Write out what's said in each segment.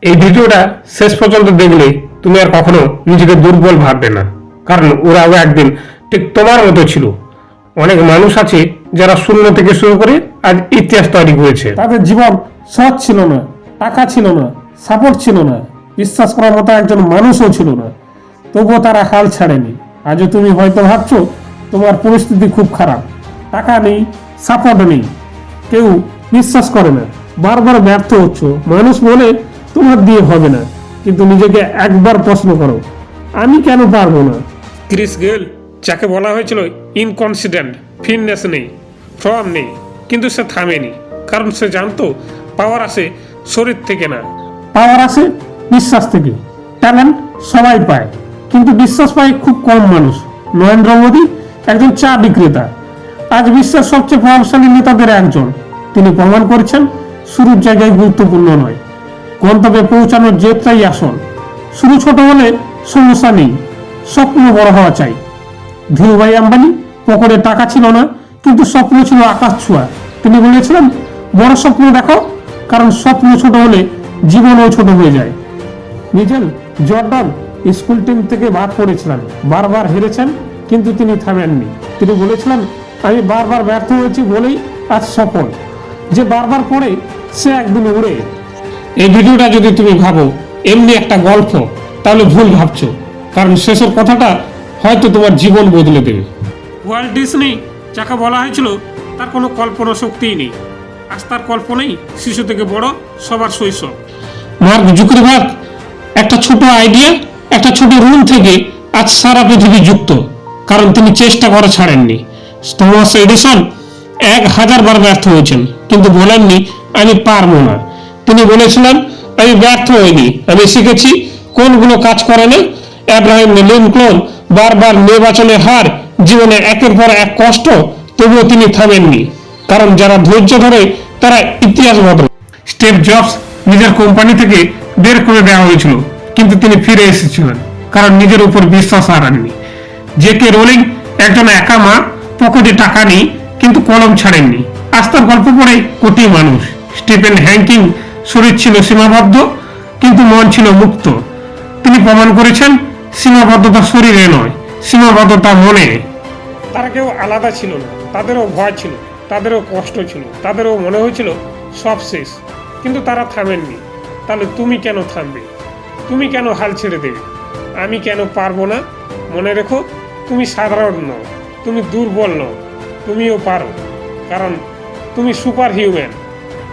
এই ভিডিওটা শেষ পর্যন্ত দেখলে তুমি আর কখনো নিজেকে দুর্বল ভাববে না, কারণ ওরাও একদিন ঠিক তোমার মতো ছিল। অনেক মানুষ আছে যারা শূন্য থেকে শুরু করে আজ ইতিহাস তৈরি করেছে। তাদের জীবন সৎ ছিল না, টাকা ছিল না, সাপোর্ট ছিল না, বিশ্বাস করার মতো একজন মানুষও ছিল না, তবুও তারা হাল ছাড়েনি। আজও তুমি হয়তো ভাবছো তোমার পরিস্থিতি খুব খারাপ, টাকা নেই, সাপোর্ট নেই, কেউ বিশ্বাস করে না, বারবার ব্যর্থ হচ্ছ, মানুষ বলে তোমার দিয়ে হবে না। কিন্তু নিজেকে একবার প্রশ্ন করো, আমি কেন পারবো না? ক্রিস গেল, যাকে বলা হয়েছিল ইনকনসিডেন্ট, ফিটনেস নেই, ফর্ম নেই, কিন্তু সে থামেনি, কারণ সে জানতো পাওয়ার আসে শরীর থেকে না। পাওয়ার আসে বিশ্বাস থেকে। ট্যালেন্ট সবাই পায়, কিন্তু বিশ্বাস পায় খুব কম মানুষ। নরেন্দ্র মোদী একজন চা বিক্রেতা, আজ বিশ্বের সবচেয়ে প্রভাবশালী নেতাদের একজন। তিনি প্রমাণ করেছেন শুরুর জায়গায় গুরুত্বপূর্ণ নয়, গন্তব্যে পৌঁছানোর জেদটাই আসল। শুরু ছোট হলে সমস্যা নেই, স্বপ্ন বড় হওয়া চাই। ধীরুভাই আম্বানি পকেটে টাকা ছিল না, কিন্তু স্বপ্ন ছিল আকাশ ছোঁয়া। তিনি বলেছিলেন, বড় স্বপ্ন দেখো, কারণ স্বপ্ন ছোট হলে জীবনও ছোট হয়ে যায়। মিচেল জর্ডান স্কুল টিম থেকে বাদ পড়েছিলেন, বারবার হেরেছেন, কিন্তু তিনি থামেননি। তিনি বলেছিলেন, আমি বারবার ব্যর্থ হয়েছি বলেই আজ সফল। যে বারবার পড়ে সে একদিন উড়ে। এই ভিডিওটা যদি তুমি ভাবো এমনি একটা গল্প, তাহলে ভুল ভাবছো, কারণ শেষের কথাটা হয়তো তোমার জীবন বদলে দেবে। ওয়াল্ট ডিজনি, যাকে বলা হয়েছিল তার কোনো কল্পনা শক্তিই নেই, আজ তার কল্পনাই শিশু থেকে বড় সবার শৈশব। মার্ক জুকারবার্গ একটা ছোট আইডিয়া, একটা ছোট রুম থেকে আজ সারা পৃথিবী যুক্ত, কারণ তিনি চেষ্টা করা ছাড়েননি। থমাস এডিসন 1000 বার ব্যর্থ হয়েছেন, কিন্তু বলেননি আমি পারবো না। তিনি বলেছিলেন, আমি ব্যর্থ হইনি, আমি শিখেছি কোনগুলো কাজ করে না। আব্রাহাম লিঙ্কন বারবার নির্বাচনে হার, জীবনে একের পর এক কষ্ট, তবুও তিনি থামেননি, কারণ যারা ধৈর্য ধরে তারা ইতিহাস বদলায়। স্টিভ জবস নিজের কোম্পানি থেকে বের করে দেওয়া হয়েছিল, কিন্তু তিনি ফিরে এসেছিলেন, কারণ নিজের উপর বিশ্বাস হারাননি। জেকে রোলিং একজন একা মা, পকেটে টাকা নেই, কিন্তু কলম ছাড়েননি। আস্থার গল্প পড়ে কোটি মানুষ। স্টিফেন হকিং শরীর ছিল সীমাবদ্ধ, কিন্তু মন ছিল মুক্ত। তিনি প্রমাণ করেছেন সীমাবদ্ধতা শরীরে নয়, সীমাবদ্ধতা মনে। তারা কেউ আলাদা ছিল না, তাদেরও ভয় ছিল, তাদেরও কষ্ট ছিল, তাদেরও মনে হয়েছিল সব শেষ, কিন্তু তারা থামেননি। তাহলে তুমি কেন থামবে? তুমি কেন হাল ছেড়ে দেবে? আমি কেন পারবো না? মনে রেখো, তুমি সাধারণ নও, তুমি দুর্বল নও, তুমিও পারো, কারণ তুমি সুপার হিউম্যান।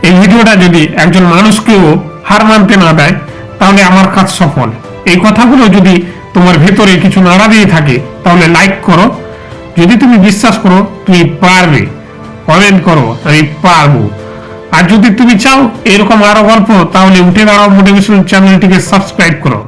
এই ভিডিওটা যদি একজন মানুষকেও হার মানতে না দেয়, তাহলে আমার কাজ সফল। এই কথাগুলো যদি তোমার ভেতরে কিছু নাড়া দিয়ে থাকে, তাহলে লাইক করো। যদি তুমি বিশ্বাস করো তুমি পারবে, কমেন্ট করো আমি পারবো। আর যদি তুমি চাও এরকম আরো গল্প, তাহলে উঠে দাঁড়াও মোটিভেশন চ্যানেলটিকে সাবস্ক্রাইব করো।